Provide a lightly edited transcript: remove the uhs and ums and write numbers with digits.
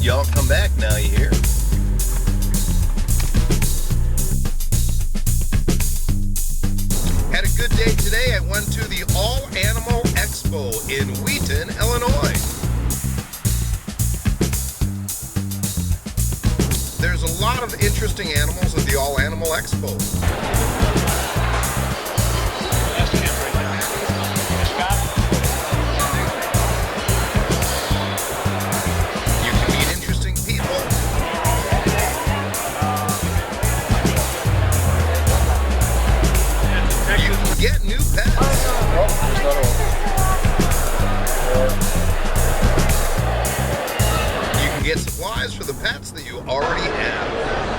Y'all come back now, you hear? Had a good day today. I went to the All Animal Expo in Wheaton, Illinois. There's a lot of interesting animals at the All Animal Expo. You can meet interesting people. You can get new pets. You can get supplies for the pets that you already have.